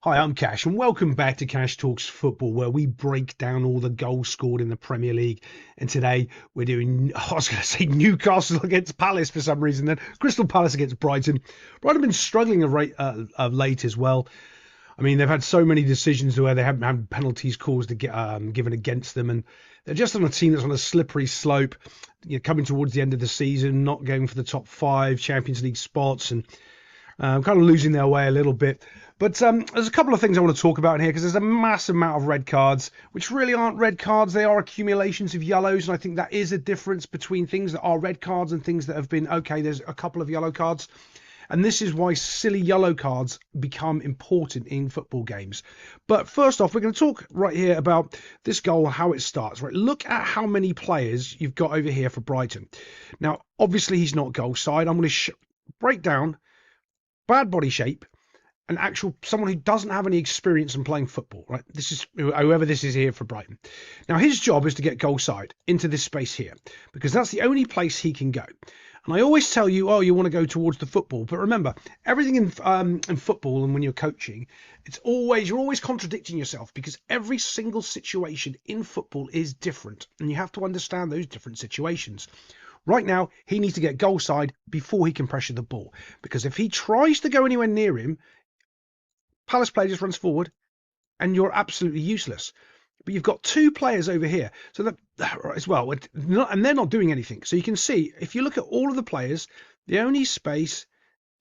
Hi, I'm Cash, and welcome back to Cash Talks Football, where we break down all the goals scored in the Premier League. And today we're doing, I was going to say Newcastle against Palace for some reason, then Crystal Palace against Brighton. Brighton have been struggling of late as well. I mean, they've had so many decisions where they haven't had penalties caused to get given against them, and they're just on a team that's on a slippery slope, coming towards the end of the season, not going for the top 5 Champions League spots, and kind of losing their way a little bit. But there's a couple of things I want to talk about in here, because there's a massive amount of red cards, which really aren't red cards. They are accumulations of yellows, and I think that is a difference between things that are red cards and things that have been, okay, there's a couple of yellow cards. And this is why silly yellow cards become important in football games. But first off, we're going to talk right here about this goal, how it starts. Right, look at how many players you've got over here for Brighton. Now, obviously, he's not goal side. I'm going to break down bad body shape, an actual someone who doesn't have any experience in playing football, right? This is whoever this is here for Brighton. Now, his job is to get goal side into this space here, because that's the only place he can go. And I always tell you, oh, you want to go towards the football, but remember, everything in football and when you're coaching, you're always contradicting yourself, because every single situation in football is different, and you have to understand those different situations. Right now, he needs to get goal side before he can pressure the ball, because if he tries to go anywhere near him, Palace player just runs forward and you're absolutely useless. But you've got 2 players over here, so that as well, and they're not doing anything. So you can see, if you look at all of the players, the only space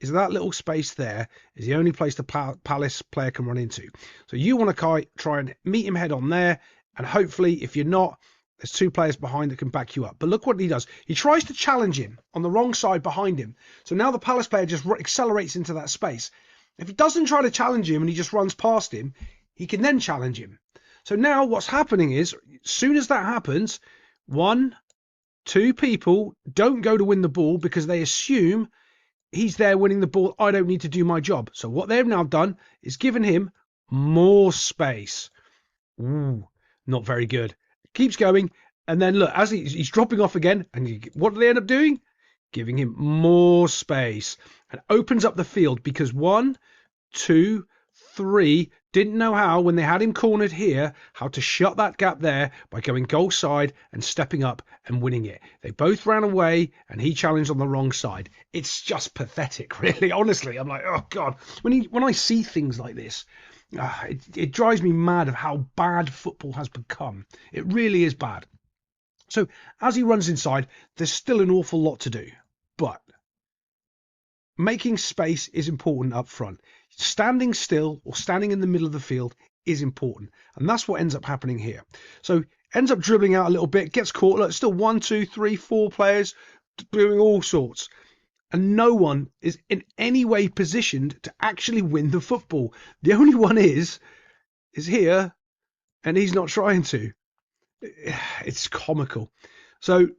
is that little space there is the only place the Palace player can run into. So you want to try and meet him head on there, and hopefully, if you're not, there's 2 players behind that can back you up. But look what he does. He tries to challenge him on the wrong side behind him. So now the Palace player just accelerates into that space. If he doesn't try to challenge him and he just runs past him, he can then challenge him. So now what's happening is, as soon as that happens, 1, 2 people don't go to win the ball because they assume he's there winning the ball. I don't need to do my job. So what they've now done is given him more space. Ooh, not very good. Keeps going. And then look, as he's dropping off again, and what do they end up doing? Giving him more space, and opens up the field, because 1, 2, 3 didn't know how, when they had him cornered here, how to shut that gap there by going goal side and stepping up and winning it. They both ran away and he challenged on the wrong side. It's just pathetic, really. Honestly, I'm like, oh God, when I see things like this, it drives me mad of how bad football has become. It really is bad. So as he runs inside, there's still an awful lot to do, but making space is important up front. Standing still or standing in the middle of the field is important, and that's what ends up happening here. So ends up dribbling out a little bit, gets caught. Look, still 1, 2, 3, 4 players doing all sorts, and no one is in any way positioned to actually win the football. The only one is here, and he's not trying to. It's comical. So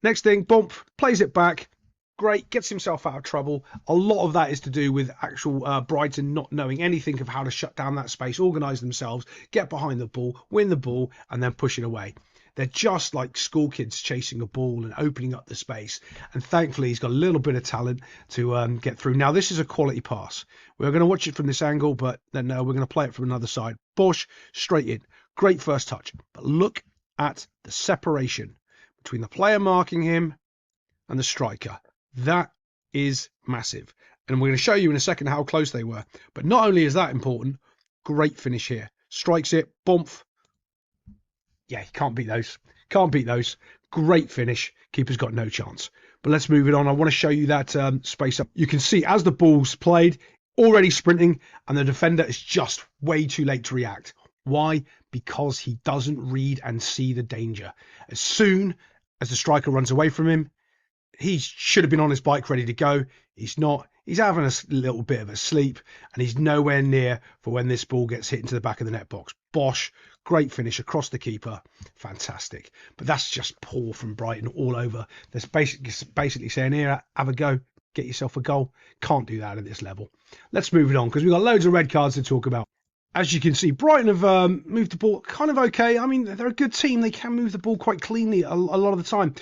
next thing, bump, plays it back. Great, gets himself out of trouble. A lot of that is to do with actual Brighton not knowing anything of how to shut down that space, organise themselves, get behind the ball, win the ball, and then push it away. They're just like school kids chasing a ball and opening up the space. And thankfully, he's got a little bit of talent to get through. Now, this is a quality pass. We're going to watch it from this angle, but then we're going to play it from another side. Bosch, straight in. Great first touch. But look at the separation between the player marking him and the striker. That is massive. And we're going to show you in a second how close they were. But not only is that important, great finish here. Strikes it, bump. Yeah, you can't beat those. Can't beat those. Great finish. Keeper's got no chance. But let's move it on. I want to show you that space up. You can see as the ball's played, already sprinting, and the defender is just way too late to react. Why? Because he doesn't read and see the danger. As soon as the striker runs away from him, he should have been on his bike ready to go. He's not. He's having a little bit of a sleep, and he's nowhere near for when this ball gets hit into the back of the net box. Bosch, great finish across the keeper. Fantastic. But that's just poor from Brighton all over. They're basically saying, here, have a go. Get yourself a goal. Can't do that at this level. Let's move it on, because we've got loads of red cards to talk about. As you can see, Brighton have moved the ball kind of okay. I mean, they're a good team. They can move the ball quite cleanly a lot of the time.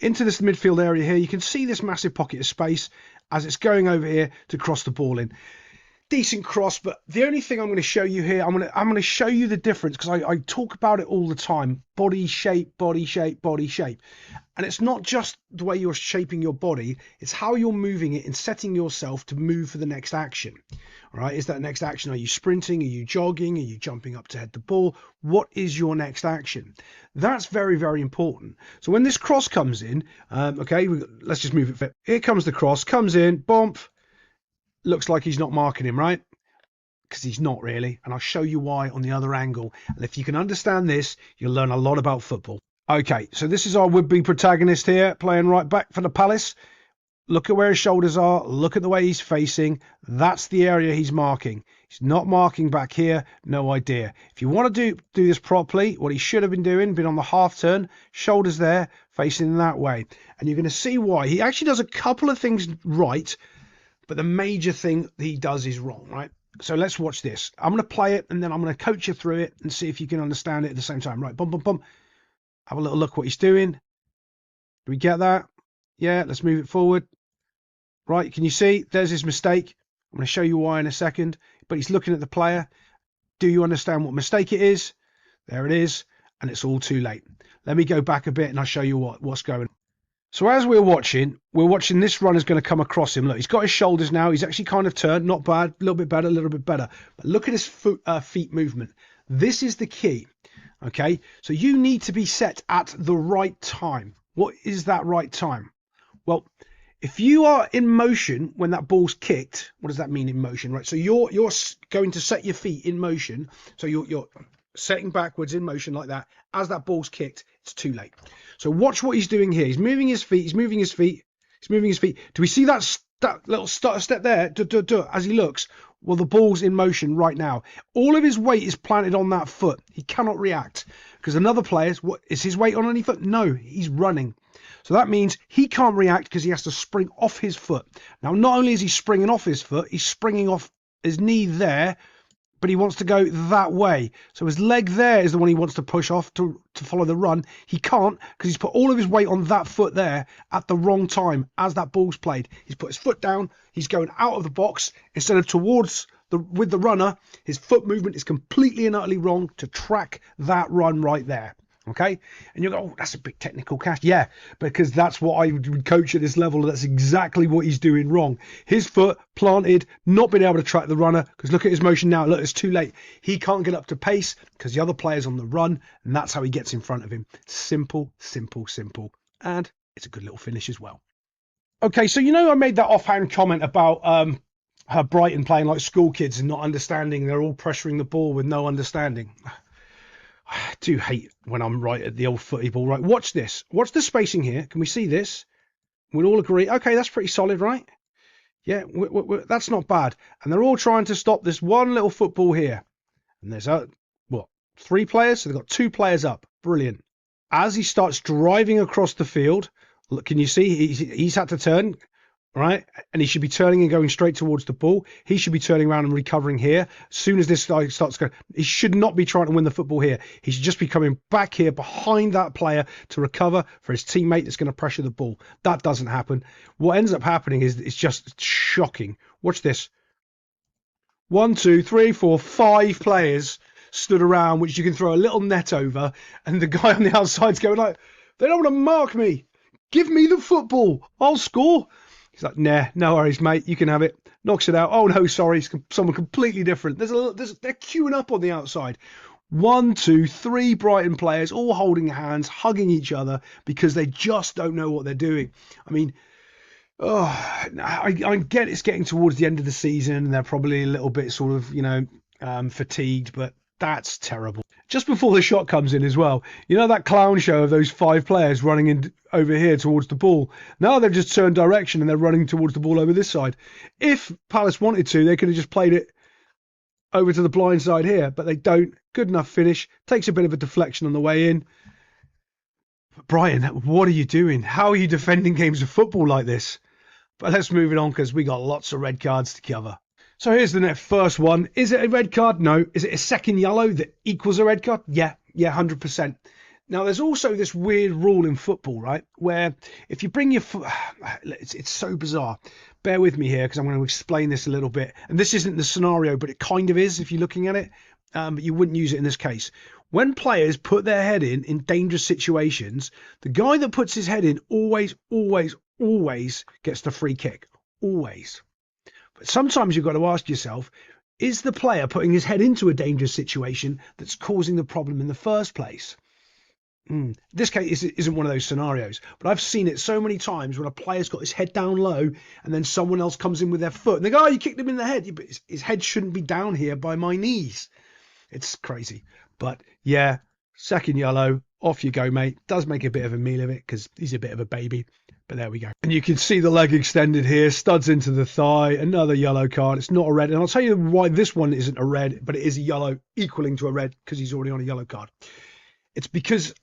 Into this midfield area here, you can see this massive pocket of space as it's going over here to cross the ball in. decent cross, but the only thing I'm going to show you here, I'm going to show you the difference, because I talk about it all the time. Body shape, body shape, body shape. And it's not just the way you're shaping your body, it's how you're moving it and setting yourself to move for the next action. All right, is that next action? Are you sprinting? Are you jogging? Are you jumping up to head the ball? What is your next action? That's very, very important. So when this cross comes in, okay, let's just move it. Here comes the cross, comes in, bump. Looks like he's not marking him, right? Because he's not really. And I'll show you why on the other angle. And if you can understand this, you'll learn a lot about football. Okay, so this is our would-be protagonist here, playing right back for the Palace. Look at where his shoulders are. Look at the way he's facing. That's the area he's marking. He's not marking back here. No idea. If you want to do this properly, what he should have been doing, been on the half turn, shoulders there, facing that way. And you're going to see why. He actually does a couple of things right, but the major thing he does is wrong, right? So let's watch this. I'm going to play it, and then I'm going to coach you through it and see if you can understand it at the same time. Right, bum, bum, bum. Have a little look what he's doing. Do we get that? Yeah, let's move it forward. Right, can you see? There's his mistake. I'm going to show you why in a second. But he's looking at the player. Do you understand what mistake it is? There it is. And it's all too late. Let me go back a bit and I'll show you what's going on. So as we're watching this runner's going to come across him. Look, he's got his shoulders now. He's actually kind of turned. Not bad. A little bit better, a little bit better. But look at his feet movement. This is the key. Okay, so you need to be set at the right time. What is that right time? Well, if you are in motion when that ball's kicked, what does that mean in motion, right? So you're going to set your feet in motion. So you're setting backwards in motion like that. As that ball's kicked, it's too late. So watch what he's doing here. He's moving his feet. He's moving his feet. He's moving his feet. Do we see that little step there? As he looks. Well, the ball's in motion right now. All of his weight is planted on that foot. He cannot react because another player's, what is his weight on any foot? No, he's running. So that means he can't react because he has to spring off his foot. Now, not only is he springing off his foot, he's springing off his knee there, but he wants to go that way. So his leg there is the one he wants to push off to follow the run. He can't because he's put all of his weight on that foot there at the wrong time as that ball's played. He's put his foot down. He's going out of the box instead of towards with the runner. His foot movement is completely and utterly wrong to track that run right there. Okay, and you go, oh, that's a big technical catch. Yeah, because that's what I would coach at this level. That's exactly what he's doing wrong. His foot planted, not being able to track the runner, because look at his motion now. Look, it's too late. He can't get up to pace because the other player's on the run, and that's how he gets in front of him. Simple, simple, simple. And it's a good little finish as well. Okay, so you know I made that offhand comment about her Brighton playing like school kids and not understanding. They're all pressuring the ball with no understanding. I do hate when I'm right at the old footy ball. Right, watch this. Watch the spacing here. Can we see this? We'll all agree. Okay, that's pretty solid, right? Yeah, that's not bad. And they're all trying to stop this one little football here. And there's, what, 3 players? So they've got 2 players up. Brilliant. As he starts driving across the field, look, can you see he's had to turn, right? And he should be turning and going straight towards the ball. He should be turning around and recovering here. As soon as this guy starts going, he should not be trying to win the football here. He should just be coming back here behind that player to recover for his teammate that's going to pressure the ball. That doesn't happen. What ends up happening is it's just shocking. Watch this. 1, 2, 3, 4, 5 players stood around, which you can throw a little net over, and the guy on the outside's going like, they don't want to mark me. Give me the football. I'll score. He's like, nah, no worries, mate. You can have it. Knocks it out. Oh, no, sorry. It's someone completely different. They're queuing up on the outside. 1, 2, 3 Brighton players all holding hands, hugging each other because they just don't know what they're doing. I mean, I get it's getting towards the end of the season and they're probably a little bit sort of, fatigued, but that's terrible. Just before the shot comes in as well, you know that clown show of those 5 players running in over here towards the ball. Now they've just turned direction and they're running towards the ball over this side. If Palace wanted to, they could have just played it over to the blind side here, but they don't. Good enough finish. Takes a bit of a deflection on the way in. But Brian, what are you doing? How are you defending games of football like this? But let's move it on because we got lots of red cards to cover. So here's the first one. Is it a red card? No. Is it a second yellow that equals a red card? Yeah, 100%. Now, there's also this weird rule in football, right, where if you bring your foot, it's so bizarre, bear with me here because I'm going to explain this a little bit. And this isn't the scenario, but it kind of is if you're looking at it. But you wouldn't use it in this case. When players put their head in dangerous situations, the guy that puts his head in always gets the free kick. Always. But sometimes you've got to ask yourself, is the player putting his head into a dangerous situation that's causing the problem in the first place? This case isn't one of those scenarios, but I've seen it so many times when a player's got his head down low and then someone else comes in with their foot and they go, oh, you kicked him in the head. Yeah, but his head shouldn't be down here by my knees. It's crazy. But yeah, second yellow, off you go, mate. Does make a bit of a meal of it because he's a bit of a baby. But there we go. And you can see the leg extended here, studs into the thigh, another yellow card. It's not a red. And I'll tell you why this one isn't a red, but it is a yellow equaling to a red because he's already on a yellow card. It's because,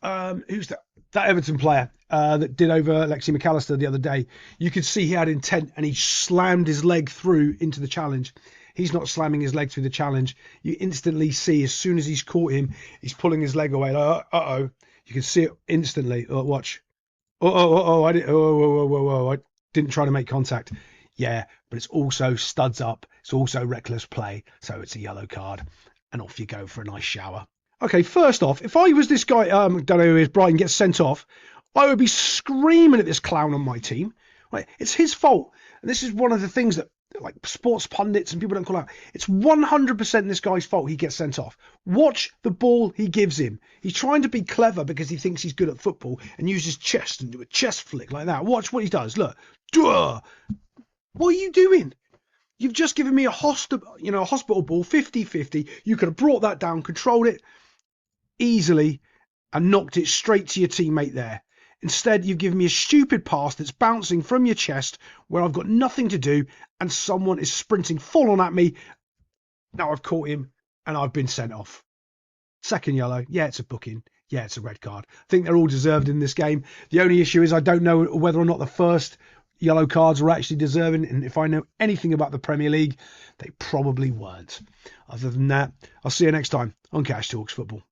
who's that? That Everton player that did over Alexi McAllister the other day. You could see he had intent and he slammed his leg through into the challenge. He's not slamming his leg through the challenge. You instantly see as soon as he's caught him, he's pulling his leg away. Like, uh-oh. You can see it instantly. Watch. I didn't try to make contact. Yeah, but it's also studs up. It's also reckless play. So it's a yellow card. And off you go for a nice shower. Okay, first off, if I was this guy, don't know who he is, Brighton gets sent off, I would be screaming at this clown on my team. Right? It's his fault. And this is one of the things that like sports pundits and people don't call out. It's 100% this guy's fault he gets sent off. Watch the ball he gives him. He's trying to be clever because he thinks he's good at football and use his chest and do a chest flick like that. Watch what he does. Look. Duh! What are you doing? You've just given me a hospital ball, 50-50. You could have brought that down, controlled it easily and knocked it straight to your teammate there. Instead, you've given me a stupid pass that's bouncing from your chest where I've got nothing to do and someone is sprinting full on at me. Now I've caught him and I've been sent off. Second yellow. Yeah, it's a booking. Yeah, it's a red card. I think they're all deserved in this game. The only issue is I don't know whether or not the first yellow cards were actually deserving. And if I know anything about the Premier League, they probably weren't. Other than that, I'll see you next time on Cash Talks Football.